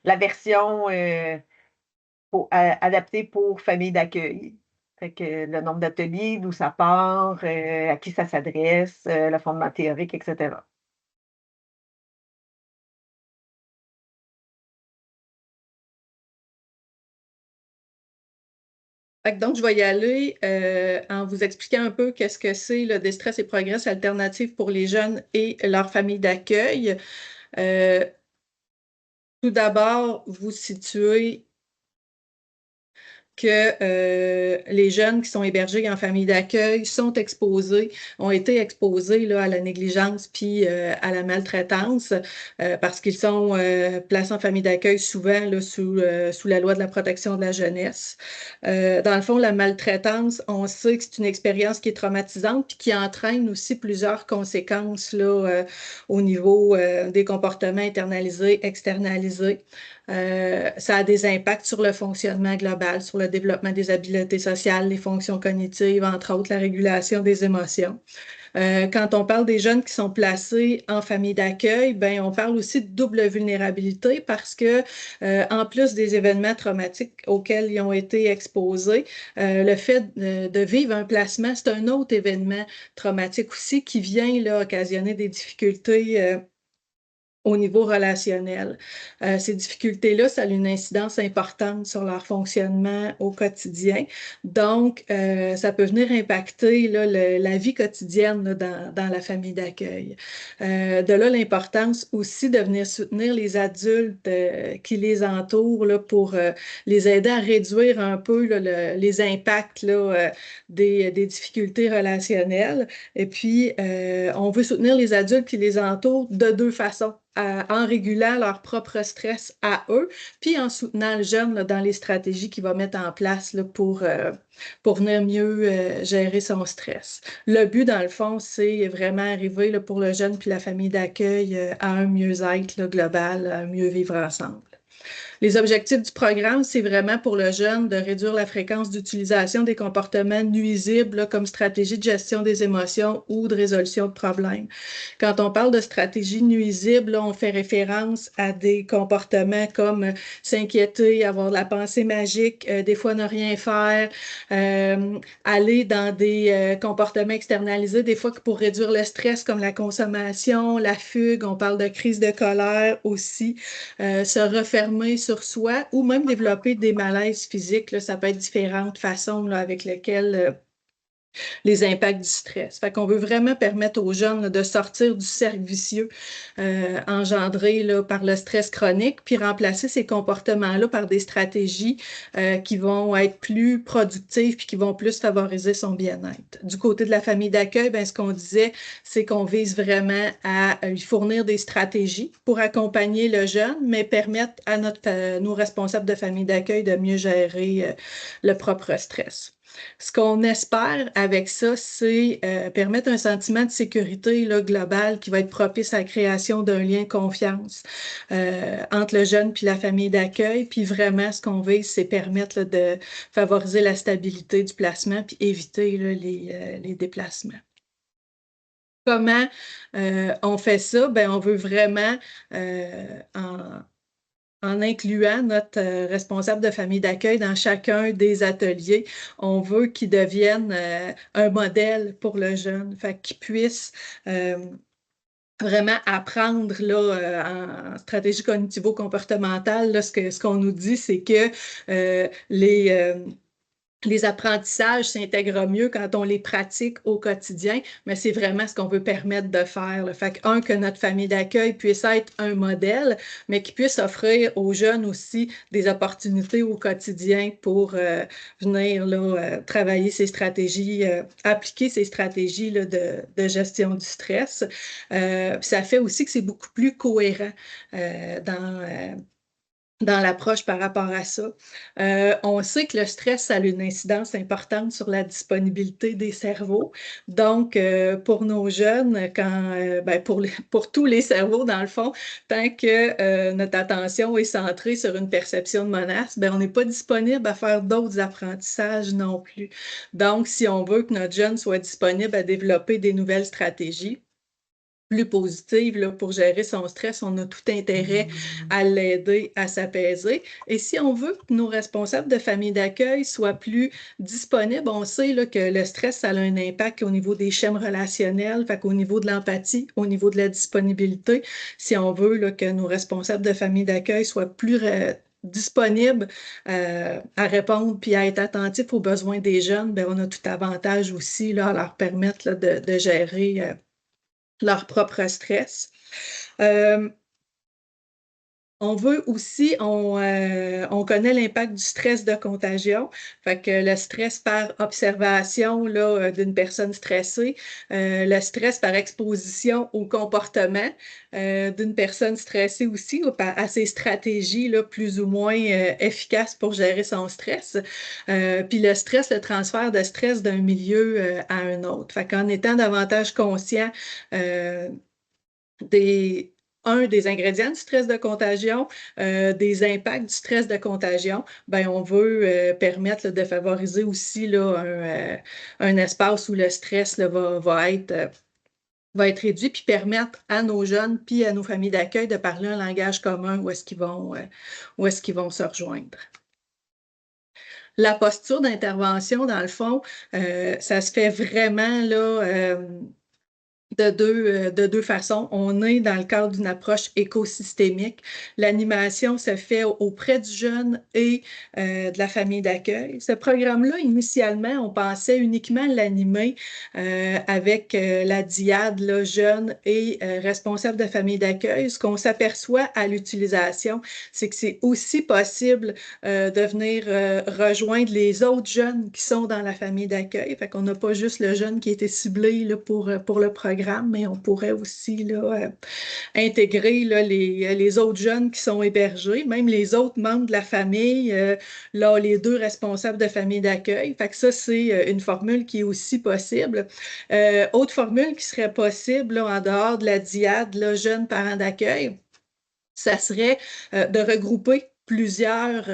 la version adaptée pour famille d'accueil. Fait que le nombre d'ateliers, d'où ça part, à qui ça s'adresse, le fondement théorique, etc. Fait que donc, je vais y aller en vous expliquant un peu qu'est-ce que c'est le Déstress et Progress alternatif pour les jeunes et leur famille d'accueil. Euh, Tout d'abord, vous situez que les jeunes qui sont hébergés en famille d'accueil sont exposés, ont été exposés là, à la négligence puis à la maltraitance parce qu'ils sont placés en famille d'accueil souvent là, sous la loi de la protection de la jeunesse. Dans le fond, la maltraitance, on sait que c'est une expérience qui est traumatisante puis qui entraîne aussi plusieurs conséquences là, au niveau des comportements internalisés, externalisés. Ça a des impacts sur le fonctionnement global, sur le développement des habiletés sociales, les fonctions cognitives, entre autres la régulation des émotions. Quand on parle des jeunes qui sont placés en famille d'accueil, ben on parle aussi de double vulnérabilité parce que en plus des événements traumatiques auxquels ils ont été exposés, le fait de vivre un placement, c'est un autre événement traumatique aussi qui vient là occasionner des difficultés au niveau relationnel. Ces difficultés-là, ça a une incidence importante sur leur fonctionnement au quotidien. Donc, ça peut venir impacter là, la vie quotidienne là, dans la famille d'accueil. De là, l'importance aussi de venir soutenir les adultes qui les entourent là, pour les aider à réduire un peu là, les impacts là, des difficultés relationnelles. Et puis, on veut soutenir les adultes qui les entourent de deux façons en régulant leur propre stress à eux, puis en soutenant le jeune là, dans les stratégies qu'il va mettre en place là, pour venir mieux gérer son stress. Le but, dans le fond, c'est vraiment arriver là, pour le jeune puis la famille d'accueil à un mieux-être là, global, à un mieux vivre ensemble. Les objectifs du programme, c'est vraiment pour le jeune de réduire la fréquence d'utilisation des comportements nuisibles là, comme stratégie de gestion des émotions ou de résolution de problèmes. Quand on parle de stratégie nuisible, là, on fait référence à des comportements comme s'inquiéter, avoir de la pensée magique, des fois ne rien faire, aller dans des comportements externalisés, des fois pour réduire le stress comme la consommation, la fugue, on parle de crise de colère aussi, se refermer sur soi ou même développer des malaises physiques. Là, ça peut être différentes façons là, avec lesquelles les impacts du stress. Fait qu'on veut vraiment permettre aux jeunes là, de sortir du cercle vicieux engendré là, par le stress chronique, puis remplacer ces comportements-là par des stratégies qui vont être plus productives puis qui vont plus favoriser son bien-être. Du côté de la famille d'accueil, ben, ce qu'on disait, c'est qu'on vise vraiment à lui fournir des stratégies pour accompagner le jeune, mais permettre à nos responsables de famille d'accueil de mieux gérer le propre stress. Ce qu'on espère avec ça, c'est permettre un sentiment de sécurité là, global qui va être propice à la création d'un lien de confiance entre le jeune puis la famille d'accueil. Puis vraiment, ce qu'on veut, c'est permettre là, de favoriser la stabilité du placement puis éviter là, les déplacements. Comment on fait ça? Ben, on veut vraiment en incluant notre responsable de famille d'accueil dans chacun des ateliers. On veut qu'il devienne un modèle pour le jeune, fait qu'il puisse vraiment apprendre là, en stratégie cognitivo-comportementale. Là, ce qu'on nous dit, c'est que les apprentissages s'intègrent mieux quand on les pratique au quotidien, mais c'est vraiment ce qu'on veut permettre de faire. Là. Fait que notre famille d'accueil puisse être un modèle, mais qui puisse offrir aux jeunes aussi des opportunités au quotidien pour venir là, travailler ces stratégies, appliquer ces stratégies là, de gestion du stress. Ça fait aussi que c'est beaucoup plus cohérent dans l'approche par rapport à ça. On sait que le stress ça a une incidence importante sur la disponibilité des cerveaux. Donc, pour nos jeunes, ben pour tous les cerveaux, dans le fond, tant que notre attention est centrée sur une perception de menace, ben on n'est pas disponible à faire d'autres apprentissages non plus. Donc, si on veut que notre jeune soit disponible à développer des nouvelles stratégies, plus positive là, pour gérer son stress, on a tout intérêt à l'aider à s'apaiser. Et si on veut que nos responsables de famille d'accueil soient plus disponibles, on sait là, que le stress, ça a un impact au niveau des schèmes relationnels, fait qu'au niveau de l'empathie, au niveau de la disponibilité. Si on veut là, que nos responsables de famille d'accueil soient plus disponibles à répondre puis à être attentifs aux besoins des jeunes, bien, on a tout avantage aussi là, à leur permettre là, de gérer leur propre stress. On veut aussi, on connaît l'impact du stress de contagion. Fait que le stress par observation là, d'une personne stressée, le stress par exposition au comportement d'une personne stressée aussi, à ses stratégies là, plus ou moins efficaces pour gérer son stress. Puis le stress, le transfert de stress d'un milieu à un autre. Fait qu'en étant davantage conscient des ingrédients du stress de contagion, des impacts du stress de contagion, ben on veut permettre là, de favoriser aussi là, un espace où le stress là, va être réduit, puis permettre à nos jeunes puis à nos familles d'accueil de parler un langage commun où est-ce qu'ils vont se rejoindre. La posture d'intervention, dans le fond, ça se fait vraiment là, de deux façons. On est dans le cadre d'une approche écosystémique. L'animation se fait auprès du jeune et de la famille d'accueil. Ce programme-là, initialement, on pensait uniquement l'animer avec la dyade là, jeune et responsable de famille d'accueil. Ce qu'on s'aperçoit à l'utilisation, c'est que c'est aussi possible de venir rejoindre les autres jeunes qui sont dans la famille d'accueil. Fait qu'on n'a pas juste le jeune qui a été ciblé là, pour le programme, mais on pourrait aussi là, intégrer là, les autres jeunes qui sont hébergés, même les autres membres de la famille, là, les deux responsables de famille d'accueil. Fait que ça, c'est une formule qui est aussi possible. Autre formule qui serait possible là, en dehors de la dyade, là, jeunes parents d'accueil, ça serait de regrouper plusieurs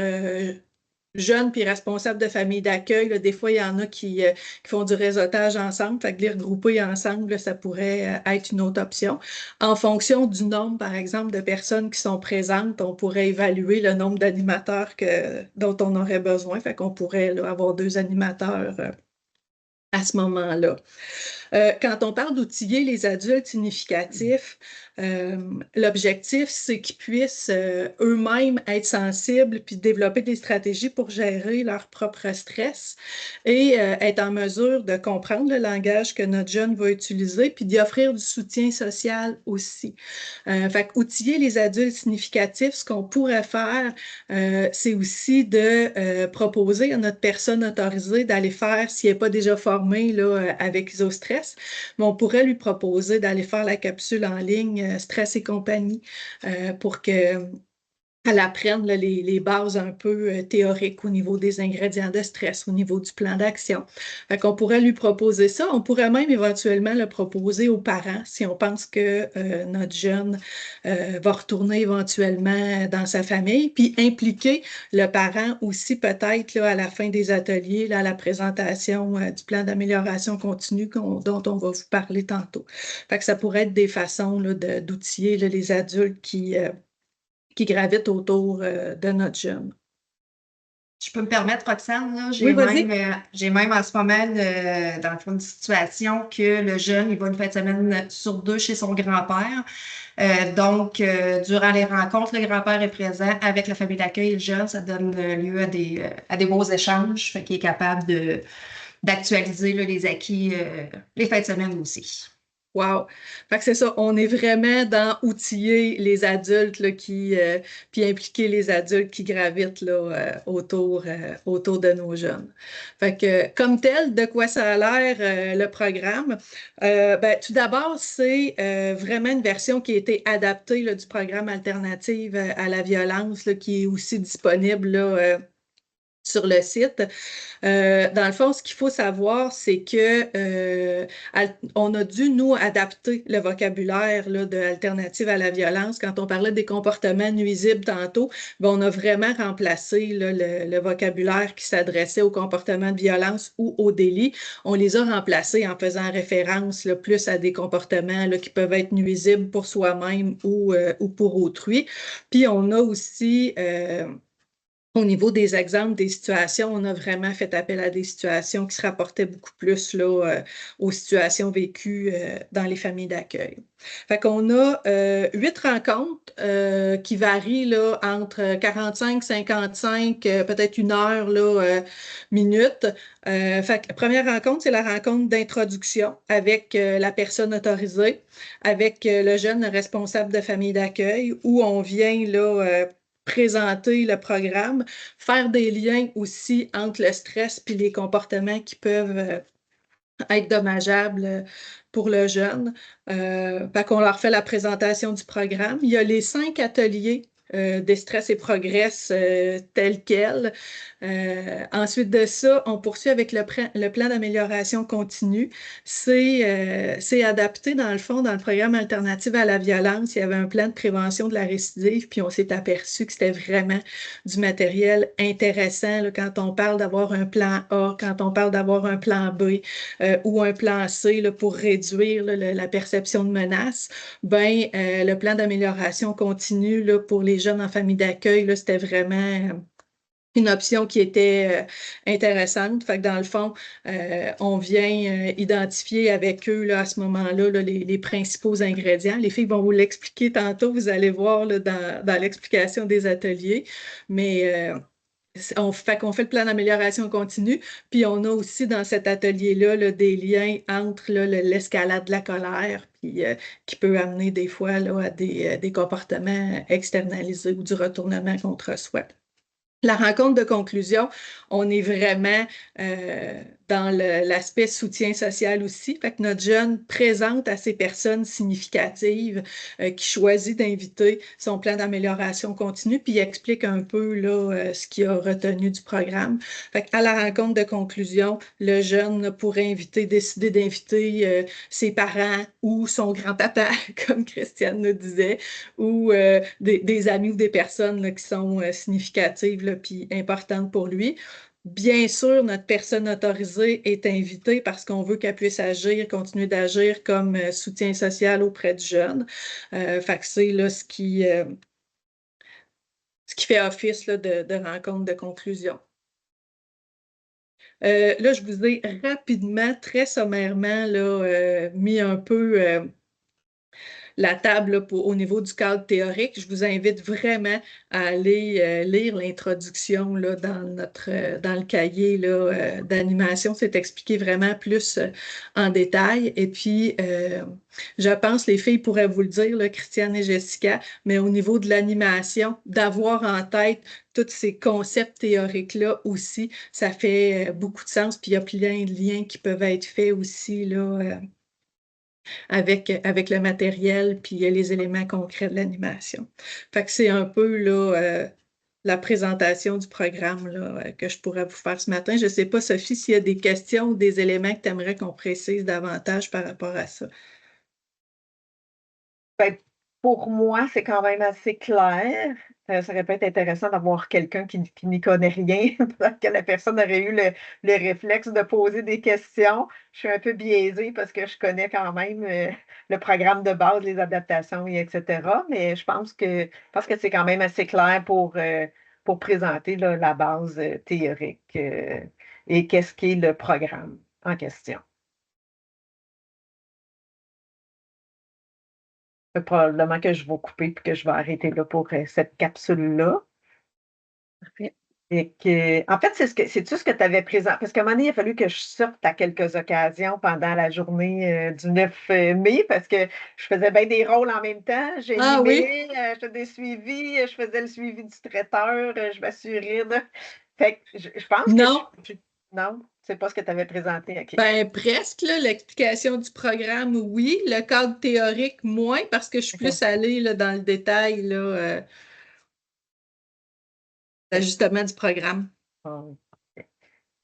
jeunes puis responsables de famille d'accueil. Là, des fois, il y en a qui font du réseautage ensemble. Fait que les regrouper ensemble, là, ça pourrait être une autre option. En fonction du nombre, par exemple, de personnes qui sont présentes, on pourrait évaluer le nombre d'animateurs dont on aurait besoin. Fait qu'on pourrait là, avoir 2 animateurs à ce moment-là. Quand on parle d'outiller les adultes significatifs, l'objectif, c'est qu'ils puissent eux-mêmes être sensibles puis développer des stratégies pour gérer leur propre stress et être en mesure de comprendre le langage que notre jeune va utiliser puis d'y offrir du soutien social aussi. Fait qu'outiller les adultes significatifs, ce qu'on pourrait faire, c'est aussi de proposer à notre personne autorisée d'aller faire, s'il n'est pas déjà formé là, avec IsoStress, mais on pourrait lui proposer d'aller faire la capsule en ligne Stress et compagnie pour qu'elle apprenne là, les bases un peu théoriques au niveau des ingrédients de stress, au niveau du plan d'action. Fait qu'on pourrait lui proposer ça. On pourrait même éventuellement le proposer aux parents si on pense que notre jeune va retourner éventuellement dans sa famille, puis impliquer le parent aussi peut-être là, à la fin des ateliers, là, à la présentation du plan d'amélioration continue dont on va vous parler tantôt. Fait que ça pourrait être des façons là, d'outiller là, les adultes qui gravitent autour de notre jeune. Je peux me permettre, Roxane, là, Oui, vas-y. J'ai même en ce moment, dans le fond, une situation que le jeune, il va une fin de semaine sur 2 chez son grand-père. Donc, durant les rencontres, le grand-père est présent avec la famille d'accueil et le jeune. Ça donne lieu à des beaux échanges, fait qu'il est capable d'actualiser là, les acquis les fins de semaine aussi. Wow! Fait que c'est ça, on est vraiment dans outiller les adultes là, puis impliquer les adultes qui gravitent là, autour de nos jeunes. Fait que comme tel, de quoi ça a l'air le programme? Ben, tout d'abord, c'est vraiment une version qui a été adaptée là, du programme Alternative à la violence là, qui est aussi disponible là, sur le site. Dans le fond, ce qu'il faut savoir, c'est que on a dû, nous, adapter le vocabulaire là, de Alternatives à la violence. Quand on parlait des comportements nuisibles tantôt, ben, on a vraiment remplacé là, le vocabulaire qui s'adressait aux comportements de violence ou au délit. On les a remplacés en faisant référence là, plus à des comportements là, qui peuvent être nuisibles pour soi-même ou pour autrui. Puis on a aussi... au niveau des exemples, des situations, on a vraiment fait appel à des situations qui se rapportaient beaucoup plus là, aux situations vécues dans les familles d'accueil. Fait qu'on a 8 rencontres qui varient là, entre 45, 55, peut-être 1 heure là, minute. Fait que la première rencontre, c'est la rencontre d'introduction avec la personne autorisée, avec le jeune responsable de famille d'accueil, où on vient là, présenter le programme, faire des liens aussi entre le stress et les comportements qui peuvent être dommageables pour le jeune. Fait qu'on leur fait la présentation du programme. Il y a les 5 ateliers des stress et progresse tels quels. Ensuite de ça, on poursuit avec le plan d'amélioration continue. C'est adapté, dans le fond, dans le programme Alternative à la violence. Il y avait un plan de prévention de la récidive, puis on s'est aperçu que c'était vraiment du matériel intéressant là, quand on parle d'avoir un plan A, quand on parle d'avoir un plan B ou un plan C là, pour réduire là, la perception de menace. Ben, le plan d'amélioration continue là, pour les jeunes en famille d'accueil, c'était vraiment une option qui était intéressante. Fait que dans le fond, on vient identifier avec eux là, à ce moment-là là, les principaux ingrédients. Les filles vont vous l'expliquer tantôt, vous allez voir là, dans l'explication des ateliers. Mais on fait le plan d'amélioration continue, puis on a aussi dans cet atelier-là là, des liens entre là, l'escalade de la colère, puis qui peut amener des fois là, à des comportements externalisés ou du retournement contre soi. La rencontre de conclusion, on est vraiment dans l'aspect soutien social aussi. Fait que notre jeune présente à ces personnes significatives qui choisit d'inviter son plan d'amélioration continue, puis il explique un peu là, ce qu'il a retenu du programme. Fait qu'à la rencontre de conclusion, le jeune pourrait décider d'inviter ses parents ou son grand-papa, comme Christiane nous disait, ou des amis ou des personnes là, qui sont significatives là, puis importantes pour lui. Bien sûr, notre personne autorisée est invitée parce qu'on veut qu'elle puisse agir, continuer d'agir comme soutien social auprès du jeune. Fait que c'est là, ce qui fait office là, de rencontre de conclusion. Là, je vous ai rapidement, très sommairement, là, mis un peu la table là, au niveau du cadre théorique. Je vous invite vraiment à aller lire l'introduction là, dans le cahier d'animation. C'est expliqué vraiment plus en détail. Et puis, je pense, les filles pourraient vous le dire, là, Christiane et Jessica, mais au niveau de l'animation, d'avoir en tête tous ces concepts théoriques-là aussi, ça fait beaucoup de sens. Puis il y a plein de liens qui peuvent être faits aussi là, avec le matériel puis les éléments concrets de l'animation. Fait que c'est un peu là, la présentation du programme là, que je pourrais vous faire ce matin. Je ne sais pas, Sophie, s'il y a des questions ou des éléments que tu aimerais qu'on précise davantage par rapport à ça. Ben, pour moi, c'est quand même assez clair. Ça aurait pu être intéressant d'avoir quelqu'un qui n'y connaît rien, que la personne aurait eu le réflexe de poser des questions. Je suis un peu biaisée parce que je connais quand même le programme de base, les adaptations, et etc. Mais je pense que c'est quand même assez clair pour présenter là, la base théorique et qu'est-ce qu'est le programme en question. Probablement que je vais couper et que je vais arrêter là pour cette capsule-là. Parfait. Et en fait, c'est-tu ce que tu avais présent? Parce qu'à un moment donné, il a fallu que je sorte à quelques occasions pendant la journée du 9 mai parce que je faisais bien des rôles en même temps. J'ai Ah oui? animé, je faisais des suivis, je faisais le suivi du traiteur, je m'assurais de. Fait que je pense que Non. non, c'est pas ce que tu avais présenté. OK. Ben, presque, là, l'explication du programme, oui. Le cadre théorique, moins, parce que je suis plus allée là, dans le détail, là, l'ajustement du programme.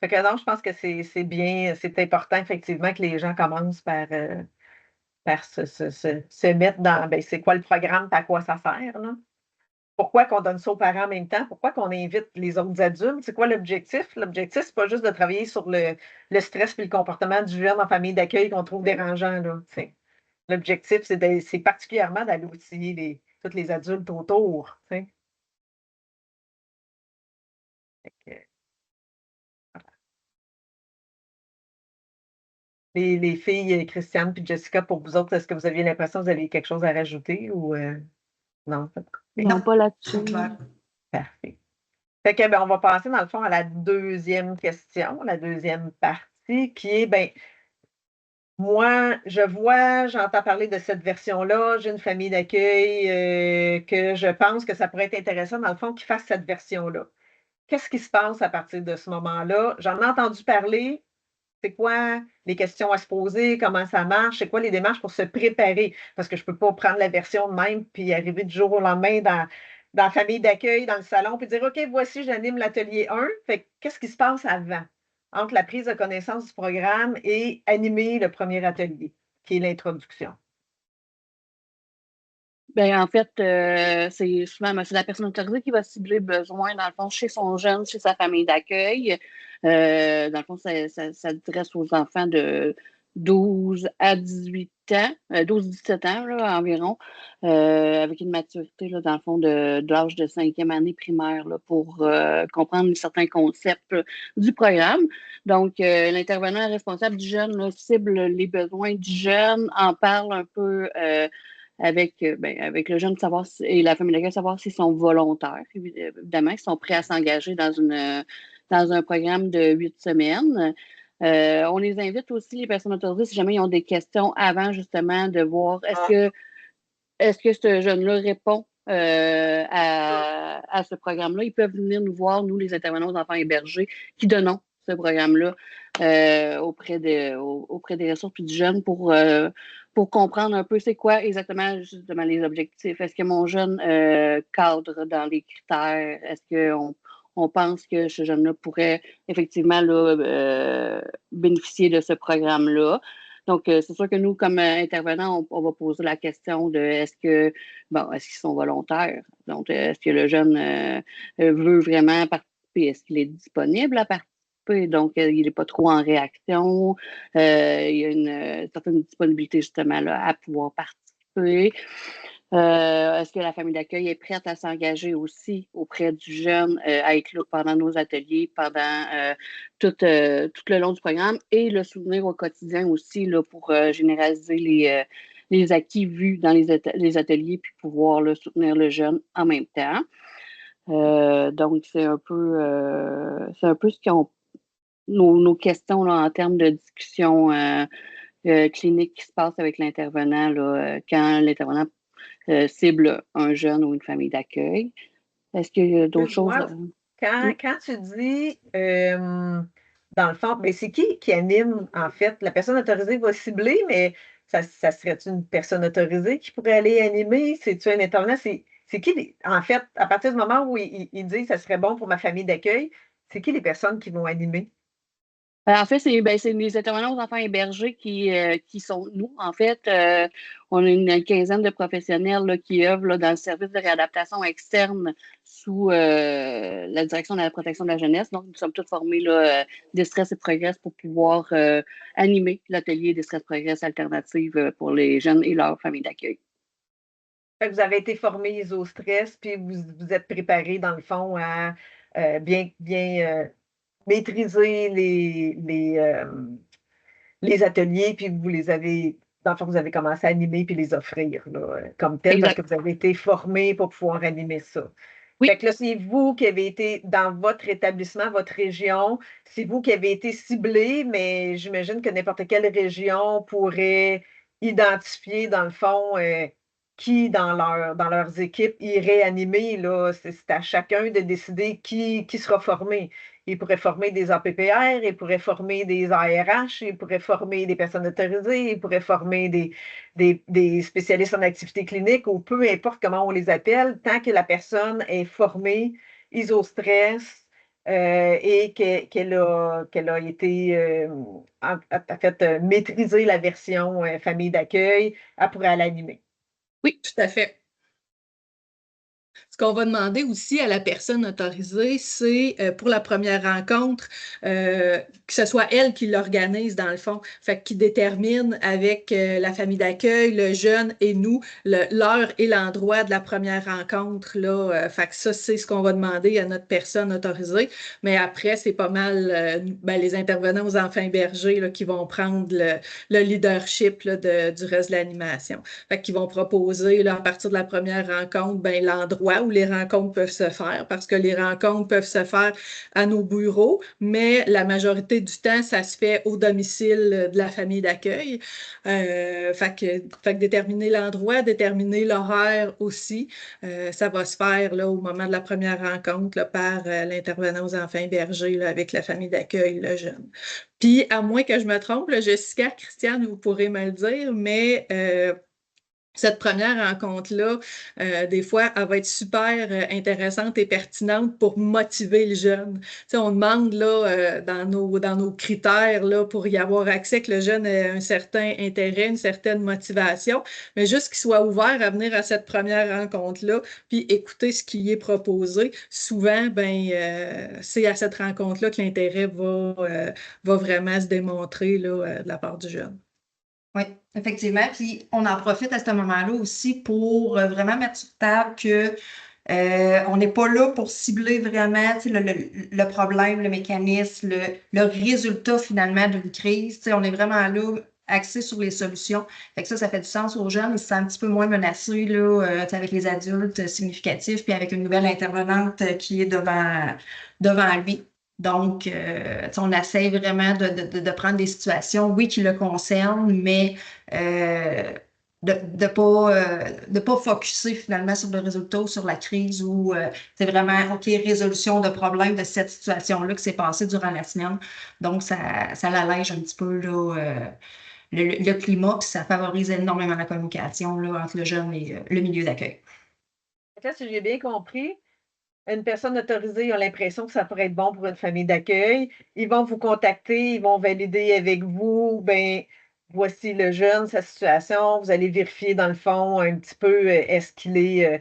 Fait que non, je pense que c'est bien, c'est important effectivement que les gens commencent par se mettre dans ben, c'est quoi le programme, à quoi ça sert, là? Pourquoi qu'on donne ça aux parents en même temps? Pourquoi qu'on invite les autres adultes? C'est quoi l'objectif? L'objectif, c'est pas juste de travailler sur le stress et le comportement du jeune en famille d'accueil qu'on trouve dérangeant, là. T'sais. L'objectif, c'est particulièrement d'aller outiller tous les adultes autour. T'sais. Fait que, les filles, Christiane et Jessica, pour vous autres, est-ce que vous aviez l'impression que vous aviez quelque chose à rajouter ou non? Non, pas là-dessus. C'est clair. Parfait. Fait que, ben, on va passer dans le fond à la deuxième question, la deuxième partie, qui est, ben, moi, j'entends parler de cette version-là, j'ai une famille d'accueil que je pense que ça pourrait être intéressant, dans le fond, qu'ils fassent cette version-là. Qu'est-ce qui se passe à partir de ce moment-là? J'en ai entendu parler. C'est quoi les questions à se poser? Comment ça marche? C'est quoi les démarches pour se préparer? Parce que je ne peux pas prendre la version de même puis arriver du jour au lendemain dans la famille d'accueil, dans le salon, puis dire OK, voici, j'anime l'atelier 1. Fait que qu'est-ce qui se passe avant? Entre la prise de connaissance du programme et animer le premier atelier, qui est l'introduction. Ben, en fait, c'est souvent c'est la personne autorisée qui va cibler le besoin, dans le fond, chez son jeune, chez sa famille d'accueil. Dans le fond, ça s'adresse aux enfants de 12 à 18 ans, 12-17 ans là, environ, avec une maturité, là, dans le fond, de l'âge de 5e année primaire là, pour comprendre certains concepts du programme. Donc, l'intervenant responsable du jeune là, cible les besoins du jeune, en parle un peu avec le jeune et la famille d'accueil, savoir s'ils sont volontaires, évidemment, s'ils sont prêts à s'engager dans un programme de 8 semaines. On les invite aussi, les personnes autorisées, si jamais ils ont des questions avant, justement, de voir est-ce que ce jeune-là répond à ce programme-là. Ils peuvent venir nous voir, nous, les intervenants aux enfants hébergés, qui donnons ce programme-là auprès des ressources puis du jeune pour comprendre un peu c'est quoi exactement justement les objectifs. Est-ce que mon jeune cadre dans les critères? Est-ce qu'on pense que ce jeune-là pourrait effectivement là, bénéficier de ce programme-là? Donc, c'est sûr que nous, comme intervenants, on va poser la question de est-ce qu'ils sont volontaires? Donc, est-ce que le jeune veut vraiment participer? Est-ce qu'il est disponible à participer? Donc, il n'est pas trop en réaction. Il y a une certaine disponibilité justement là, à pouvoir participer. Est-ce que la famille d'accueil est prête à s'engager aussi auprès du jeune, à être là pendant nos ateliers, pendant tout le long du programme et le souvenir au quotidien aussi là, pour généraliser les acquis vus dans les ateliers puis pouvoir là, soutenir le jeune en même temps. Donc, c'est un peu ce qu'on nos questions là, en termes de discussion clinique qui se passe avec l'intervenant là, quand l'intervenant cible un jeune ou une famille d'accueil. Est-ce qu'il y a d'autres choses? Quand tu dis, dans le fond, ben, c'est qui anime, en fait? La personne autorisée va cibler, mais ça serait une personne autorisée qui pourrait aller animer? C'est-tu un intervenant? C'est qui, en fait, à partir du moment où il dit ça serait bon pour ma famille d'accueil, c'est qui les personnes qui vont animer? En fait, c'est les intervenants aux enfants hébergés qui sont nous. En fait, on a une quinzaine de professionnels là, qui œuvrent là, dans le service de réadaptation externe sous la direction de la protection de la jeunesse. Donc, nous sommes tous formés là, Distress et Progress pour pouvoir animer l'atelier Distress Progress alternative pour les jeunes et leurs familles d'accueil. Vous avez été formés ISO-stress, puis vous êtes préparés, dans le fond, à bien maîtriser les ateliers, puis vous les avez, dans le fond, vous avez commencé à animer puis les offrir là, comme tel, parce que vous avez été formés pour pouvoir animer ça. Oui. Fait que là, c'est vous qui avez été dans votre établissement, votre région, c'est vous qui avez été ciblé, mais j'imagine que n'importe quelle région pourrait identifier, dans le fond, qui dans leurs équipes irait animer. Là. C'est à chacun de décider qui sera formé. Il pourrait former des APPR, il pourrait former des ARH, il pourrait former des personnes autorisées, il pourrait former des spécialistes en activité clinique ou peu importe comment on les appelle, tant que la personne est formée, ISO-stress, et qu'elle a été, a fait maîtriser la version famille d'accueil, elle pourrait l'animer. Oui, tout à fait. Ce qu'on va demander aussi à la personne autorisée, c'est pour la première rencontre, que ce soit elle qui l'organise dans le fond, fait qui détermine avec la famille d'accueil, le jeune et nous, l'heure et l'endroit de la première rencontre. Là, fait que ça, c'est ce qu'on va demander à notre personne autorisée. Mais après, c'est pas mal les intervenants aux enfants hébergés là, qui vont prendre le leadership là, du reste de l'animation. Fait qu'ils vont proposer là, à partir de la première rencontre, l'endroit où les rencontres peuvent se faire, parce que les rencontres peuvent se faire à nos bureaux, mais la majorité du temps, ça se fait au domicile de la famille d'accueil. Fait que déterminer l'endroit, déterminer l'horaire aussi, ça va se faire là, au moment de la première rencontre là, par l'intervenant aux enfants hébergés là, avec la famille d'accueil, le jeune. Puis, à moins que je me trompe, là, Jessica, Christiane, vous pourrez me le dire, mais cette première rencontre-là, des fois, elle va être super intéressante et pertinente pour motiver le jeune. Tu sais, on demande là, dans nos critères là, pour y avoir accès, que le jeune ait un certain intérêt, une certaine motivation, mais juste qu'il soit ouvert à venir à cette première rencontre-là, puis écouter ce qui y est proposé. Souvent, c'est à cette rencontre-là que l'intérêt va vraiment se démontrer là, de la part du jeune. Oui, effectivement. Puis on en profite à ce moment-là aussi pour vraiment mettre sur table que on n'est pas là pour cibler vraiment le problème, le mécanisme, le résultat finalement d'une crise. On est vraiment là axé sur les solutions. Fait que ça fait du sens aux jeunes. Ils se sentent un petit peu moins menacés là, avec les adultes significatifs, puis avec une nouvelle intervenante qui est devant lui. Donc, on essaie vraiment de prendre des situations, oui, qui le concernent, mais de pas focuser finalement sur le résultat ou sur la crise ou c'est vraiment, OK, résolution de problème de cette situation-là qui s'est passée durant la semaine. Donc, ça l'allège un petit peu là, le climat, puis ça favorise énormément la communication là, entre le jeune et le milieu d'accueil. Là, si j'ai bien compris, une personne autorisée a l'impression que ça pourrait être bon pour une famille d'accueil. Ils vont vous contacter, ils vont valider avec vous, voici le jeune, sa situation. Vous allez vérifier dans le fond un petit peu, est-ce qu'il est à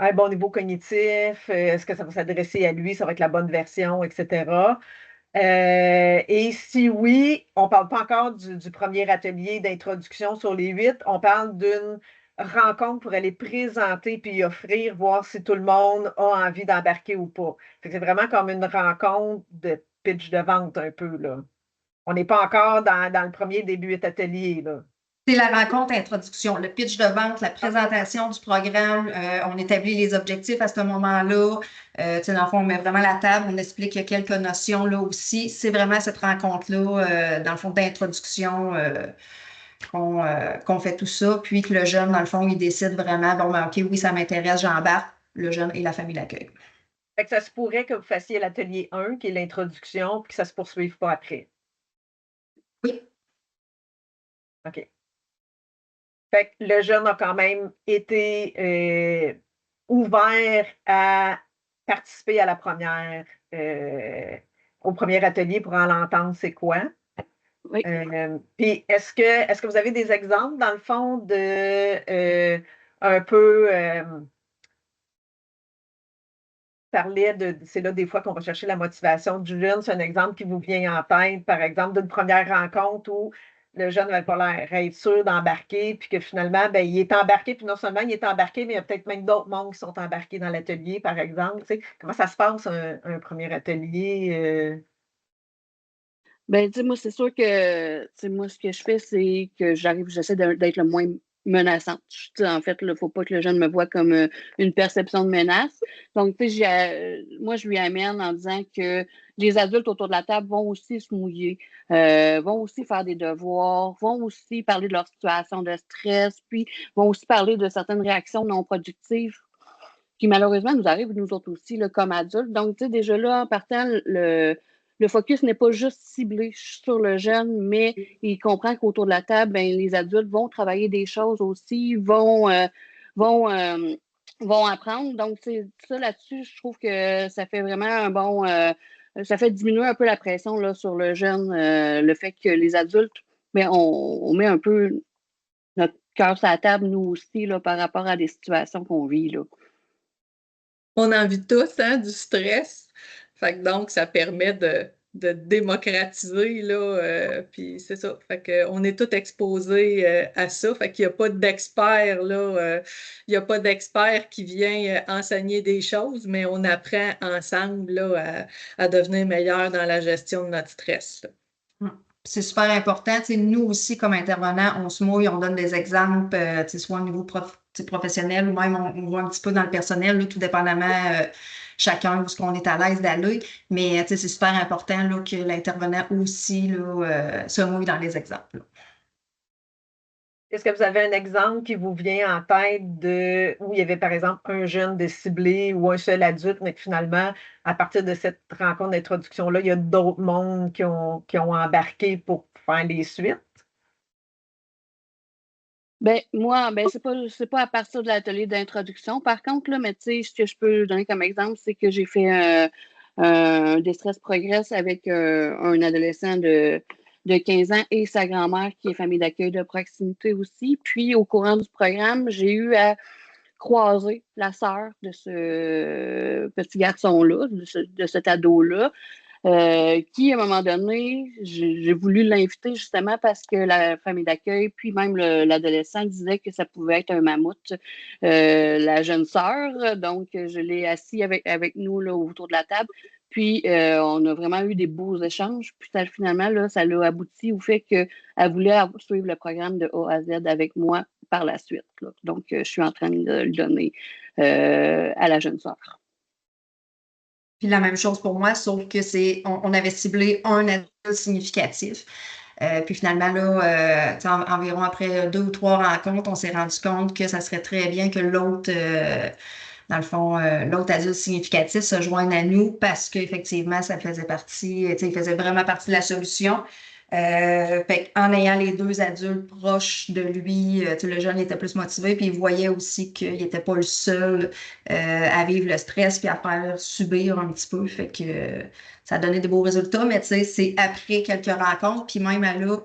un bon niveau cognitif, est-ce que ça va s'adresser à lui, ça va être la bonne version, etc. Et si oui, on ne parle pas encore du premier atelier d'introduction sur les 8, on parle d'une rencontre pour aller présenter puis offrir, voir si tout le monde a envie d'embarquer ou pas. C'est vraiment comme une rencontre de pitch de vente un peu, là. On n'est pas encore dans le premier début atelier, là. C'est la rencontre introduction, le pitch de vente, la présentation du programme. On établit les objectifs à ce moment-là. Dans le fond, on met vraiment la table, on explique qu'il y a quelques notions là aussi. C'est vraiment cette rencontre-là, dans le fond, d'introduction qu'on fait tout ça. Puis que le jeune, dans le fond, il décide vraiment, OK, oui, ça m'intéresse, j'embarque, le jeune et la famille d'accueil. Fait que ça se pourrait que vous fassiez l'atelier 1, qui est l'introduction, puis que ça ne se poursuive pas après. Oui. OK. Fait que le jeune a quand même été ouvert à participer à au premier atelier pour en l'entendre c'est quoi. Oui. Puis est-ce que vous avez des exemples, dans le fond, de un peu parler c'est là des fois qu'on va chercher la motivation du jeune. C'est un exemple qui vous vient en tête, par exemple, d'une première rencontre où le jeune n'avait pas l'air être sûr d'embarquer, puis que finalement, il est embarqué, puis non seulement il est embarqué, mais il y a peut-être même d'autres mondes qui sont embarqués dans l'atelier, par exemple. Tu sais, comment ça se passe, un premier atelier? Moi, c'est sûr que, moi, ce que je fais, c'est que j'essaie d'être le moins menaçante. En fait, il ne faut pas que le jeune me voie comme une perception de menace. Donc, moi, je lui amène en disant que les adultes autour de la table vont aussi se mouiller, vont aussi faire des devoirs, vont aussi parler de leur situation de stress, puis vont aussi parler de certaines réactions non productives qui malheureusement nous arrivent nous autres aussi, là, comme adultes. Donc, déjà là, en partant, le focus n'est pas juste ciblé sur le jeune, mais il comprend qu'autour de la table, les adultes vont travailler des choses aussi, vont vont apprendre. Donc, ça là-dessus, je trouve que ça fait vraiment un bon... ça fait diminuer un peu la pression là, sur le jeune, le fait que les adultes, mais on met un peu notre cœur sur la table, nous aussi, là, par rapport à des situations qu'on vit. Là. On en vit tous, hein, du stress. Fait que donc, ça permet de démocratiser, là, puis c'est ça. Fait qu'on est tous exposés à ça. Fait qu'il n'y a pas d'expert, là. Il n'y a pas d'expert qui vient enseigner des choses, mais on apprend ensemble, là, à devenir meilleur dans la gestion de notre stress, là. C'est super important. Tu sais, nous aussi, comme intervenants, on se mouille, on donne des exemples, tu sais, soit au niveau professionnel ou même on voit un petit peu dans le personnel, là, tout dépendamment chacun où ce qu'on est à l'aise d'aller. Mais tu sais, c'est super important là, que l'intervenant aussi là, se mouille dans les exemples. Là. Est-ce que vous avez un exemple qui vous vient en tête où il y avait, par exemple, un jeune de ciblé ou un seul adulte, mais que finalement, à partir de cette rencontre d'introduction-là, il y a d'autres mondes qui ont embarqué pour faire les suites? Ben, moi, c'est pas à partir de l'atelier d'introduction. Par contre, là, mais tu sais, ce que je peux donner comme exemple, c'est que j'ai fait un Distress Progress avec un adolescent de 15 ans et sa grand-mère qui est famille d'accueil de proximité aussi. Puis, au courant du programme, j'ai eu à croiser la sœur de ce petit garçon-là, de cet ado-là, qui, à un moment donné, j'ai voulu l'inviter justement parce que la famille d'accueil, puis même l'adolescent disait que ça pouvait être un mammouth, la jeune sœur. Donc, je l'ai assis avec nous là, autour de la table. Puis, on a vraiment eu des beaux échanges. Puis, finalement, là, ça l'a abouti au fait qu'elle voulait suivre le programme de A à Z avec moi par la suite. Là. Donc, je suis en train de le donner à la jeune sœur. Puis la même chose pour moi, sauf que on avait ciblé un adulte significatif. Puis finalement, là, environ après 2 ou 3 rencontres, on s'est rendu compte que ça serait très bien que l'autre, dans le fond, l'autre adulte significatif se joigne à nous parce qu'effectivement, ça faisait partie, il faisait vraiment partie de la solution. Fait en ayant les 2 adultes proches de lui, le jeune était plus motivé, puis il voyait aussi qu'il n'était pas le seul à vivre le stress puis à faire subir un petit peu. Fait que ça a donné de beaux résultats, mais tu sais, c'est après quelques rencontres, puis même là,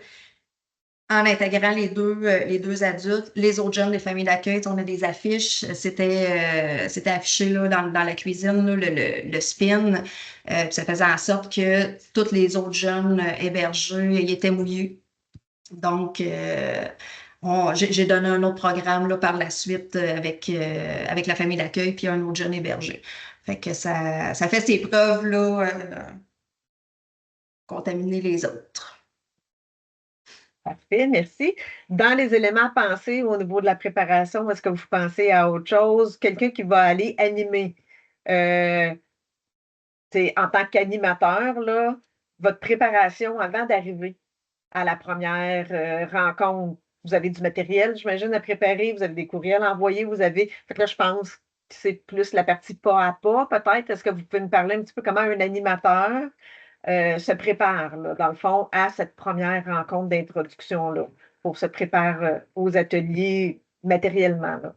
en intégrant les deux adultes, les autres jeunes des familles d'accueil, on a des affiches, c'était affiché là, dans la cuisine, là, le spin, puis ça faisait en sorte que tous les autres jeunes hébergés, ils étaient mouillés. Donc, j'ai donné un autre programme là, par la suite avec la famille d'accueil puis un autre jeune hébergé. Fait que ça fait ses preuves, là, contaminer les autres. Parfait, merci. Dans les éléments pensés au niveau de la préparation, est-ce que vous pensez à autre chose? Quelqu'un qui va aller animer. Euh, en tant qu'animateur, là, votre préparation avant d'arriver à la première rencontre, vous avez du matériel, j'imagine, à préparer, vous avez des courriels à envoyer, vous avez. Fait que là, je pense que c'est plus la partie pas à pas, peut-être. Est-ce que vous pouvez me parler un petit peu comment un animateur se prépare, là, dans le fond, à cette première rencontre d'introduction-là, pour se préparer aux ateliers matériellement, là?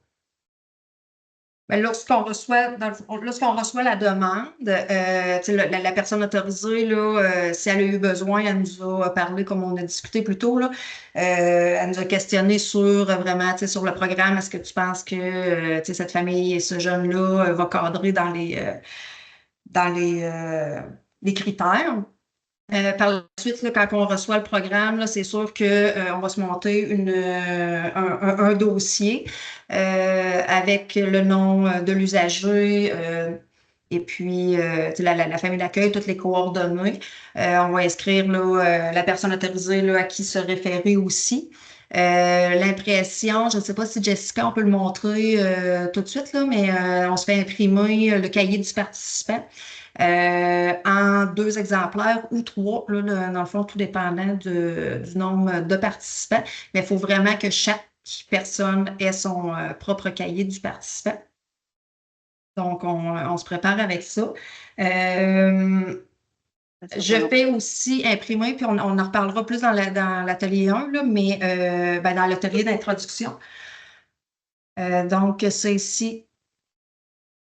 Mais lorsqu'on reçoit la demande, la personne autorisée, là, si elle a eu besoin, elle nous a parlé, comme on a discuté plus tôt, là, elle nous a questionné sur vraiment sur le programme. Est-ce que tu penses que cette famille et ce jeune-là va cadrer dans les critères? Par la suite, là, quand on reçoit le programme, là, c'est sûr qu'on va se monter un dossier avec le nom de l'usager et puis la famille d'accueil, toutes les coordonnées. On va inscrire là, la personne autorisée là, à qui se référer aussi. L'impression, je ne sais pas si Jessica, on peut le montrer tout de suite, là, mais on se fait imprimer le cahier du participant. En 2 exemplaires ou 3, là, dans le fond, tout dépendant du nombre de participants. Mais il faut vraiment que chaque personne ait son propre cahier du participant. Donc, on se prépare avec ça. Je fais aussi imprimer, puis on en reparlera plus dans l'atelier 1, là, mais dans l'atelier d'introduction. Donc, c'est ici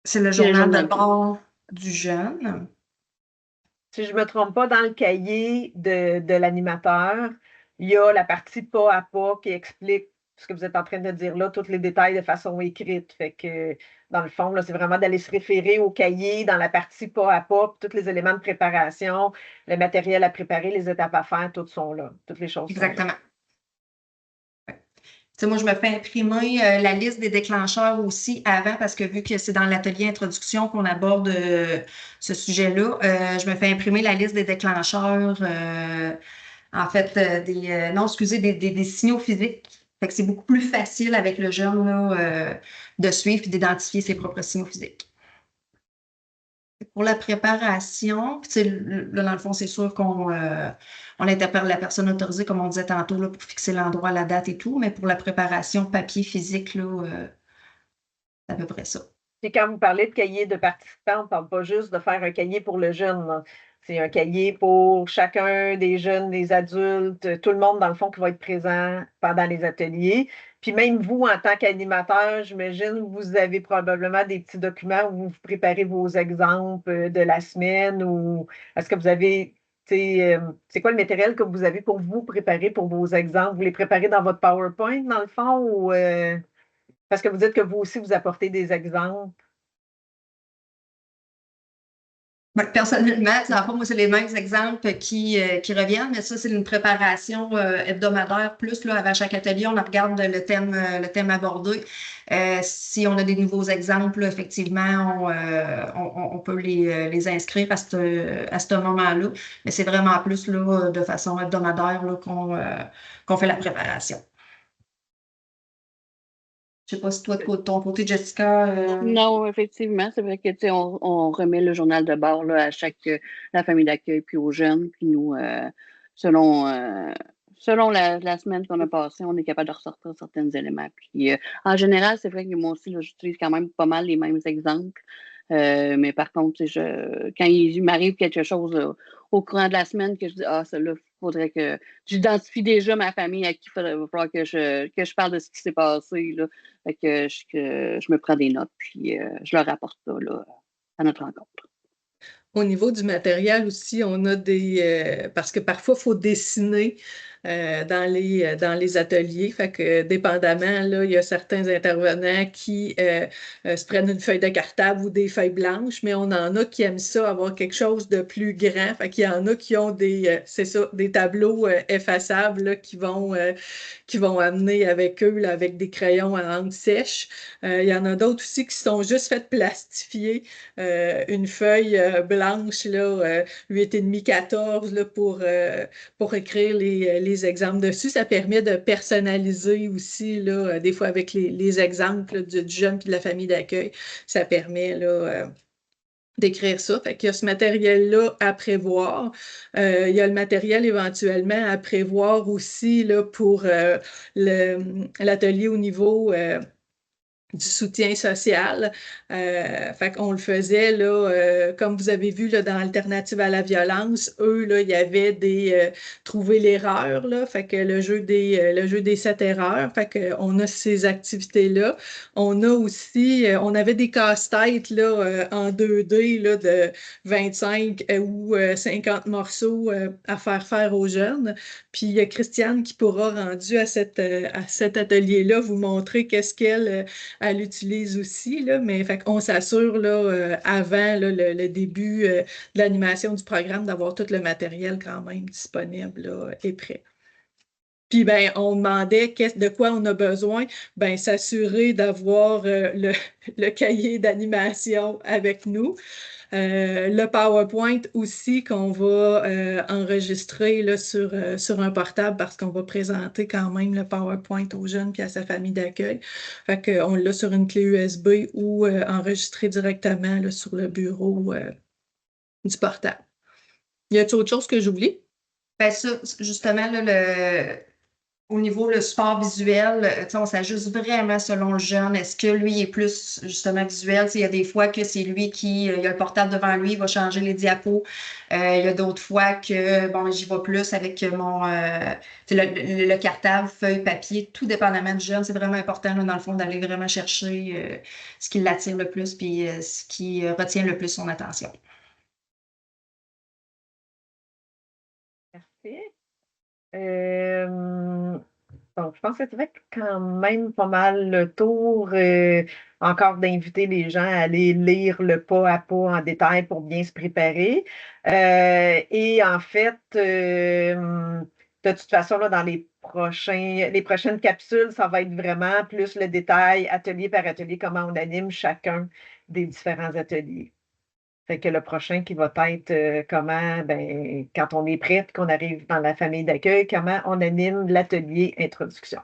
C'est le Puis le journal de journal. bord du jeune. Si je ne me trompe pas, dans le cahier de l'animateur, il y a la partie pas à pas qui explique ce que vous êtes en train de dire là, tous les détails de façon écrite. Fait que, dans le fond, là, c'est vraiment d'aller se référer au cahier dans la partie pas à pas, puis tous les éléments de préparation, le matériel à préparer, les étapes à faire, toutes sont là. Toutes les choses sont là. Exactement. Tu sais, moi, je me fais imprimer la liste des déclencheurs aussi avant, parce que vu que c'est dans l'atelier introduction qu'on aborde ce sujet-là, je me fais imprimer la liste des déclencheurs, en fait, non, excusez, des signaux physiques. Fait que c'est beaucoup plus facile avec le jeune là, de suivre et d'identifier ses propres signaux physiques. Pour la préparation, puis, tu sais, là, dans le fond, c'est sûr qu'on on interpelle la personne autorisée, comme on disait tantôt, là, pour fixer l'endroit, la date et tout, mais pour la préparation papier, physique, là, c'est à peu près ça. Puis quand vous parlez de cahier de participants, on ne parle pas juste de faire un cahier pour le jeune, là. C'est un cahier pour chacun des jeunes, des adultes, tout le monde, dans le fond, qui va être présent pendant les ateliers. Puis même vous, en tant qu'animateur, j'imagine, vous avez probablement des petits documents où vous préparez vos exemples de la semaine ou est-ce que vous avez, tu sais, c'est quoi le matériel que vous avez pour vous préparer pour vos exemples? Vous les préparez dans votre PowerPoint, dans le fond, ou parce que vous dites que vous aussi, vous apportez des exemples? Personnellement, dans le fond, moi, c'est les mêmes exemples qui reviennent, mais ça, c'est une préparation hebdomadaire. Plus, là, avant chaque atelier, on regarde le thème abordé. Si on a des nouveaux exemples, là, effectivement, on peut les inscrire à ce moment-là. Mais c'est vraiment plus là, de façon hebdomadaire là, qu'on fait la préparation. Je ne sais pas si toi, de ton côté, Jessica. Non, effectivement, c'est vrai que tu sais, on remet le journal de bord là, à chaque la famille d'accueil puis aux jeunes, puis nous, selon selon la semaine qu'on a passée, on est capable de ressortir certains éléments. Puis en général, c'est vrai que moi aussi, là, j'utilise quand même pas mal les mêmes exemples. Mais par contre, tu sais, quand il m'arrive quelque chose au courant de la semaine que je dis ah, ça là, faudrait que j'identifie déjà ma famille à qui va falloir que je parle de ce qui s'est passé. Là. Fait que je me prends des notes, puis je leur apporte ça là, à notre rencontre. Au niveau du matériel aussi, on a parce que parfois, il faut dessiner dans les ateliers. Fait que dépendamment, là, il y a certains intervenants qui se prennent une feuille de cartable ou des feuilles blanches, mais on en a qui aiment ça, avoir quelque chose de plus grand. Fait qu'il y en a qui ont c'est ça, des tableaux effaçables là, qui vont amener avec eux, là, avec des crayons à encre sèche. Il y en a d'autres aussi qui sont juste fait plastifier une feuille blanche, là, 8,5, 14, là, pour écrire les exemples dessus. Ça permet de personnaliser aussi, là, des fois avec les exemples là, du jeune et de la famille d'accueil. Ça permet là, d'écrire ça. Fait qu'il y a ce matériel-là à prévoir. Il y a le matériel éventuellement à prévoir aussi là, pour l'atelier au niveau du soutien social. Fait qu'on le faisait, là, comme vous avez vu là, dans Alternative à la violence, eux, là, il y avait trouver l'erreur, là, fait que le jeu des 7 erreurs, fait qu'on a ces activités-là. On a aussi, on avait des casse-têtes là, en 2D là, de 25 ou 50 morceaux à faire aux jeunes. Puis il y a Christiane qui pourra, rendu à cet atelier-là, vous montrer qu'est-ce qu'elle elle utilise aussi, là, mais fait qu'on s'assure là, avant là, le début de l'animation du programme d'avoir tout le matériel quand même disponible là, et prêt. Puis ben, on demandait de quoi on a besoin, ben s'assurer d'avoir le cahier d'animation avec nous. Le PowerPoint aussi qu'on va enregistrer là, sur un portable parce qu'on va présenter quand même le PowerPoint aux jeunes puis à sa famille d'accueil. Fait qu'on l'a sur une clé USB ou enregistré directement là, sur le bureau du portable. Y a-t-il autre chose que j'oublie? Ben ça, justement, là, Au niveau le support visuel, on s'ajuste vraiment selon le jeune. Est-ce que lui est plus justement visuel? Il y a des fois que c'est lui qui il a le portable devant lui, il va changer les diapos. Il y a d'autres fois que bon, j'y vais plus avec mon le cartable, feuille, papier, tout dépendamment du jeune. C'est vraiment important là, dans le fond d'aller vraiment chercher ce qui l'attire le plus puis ce qui retient le plus son attention. Parfait. Donc, je pense que ça fait quand même pas mal le tour. Encore d'inviter les gens à aller lire le pas à pas en détail pour bien se préparer. Et en fait, de toute façon, là, dans les prochaines capsules, ça va être vraiment plus le détail, atelier par atelier, comment on anime chacun des différents ateliers. Fait que le prochain qui va être comment, ben, quand on est prêt, qu'on arrive dans la famille d'accueil, comment on anime l'atelier introduction.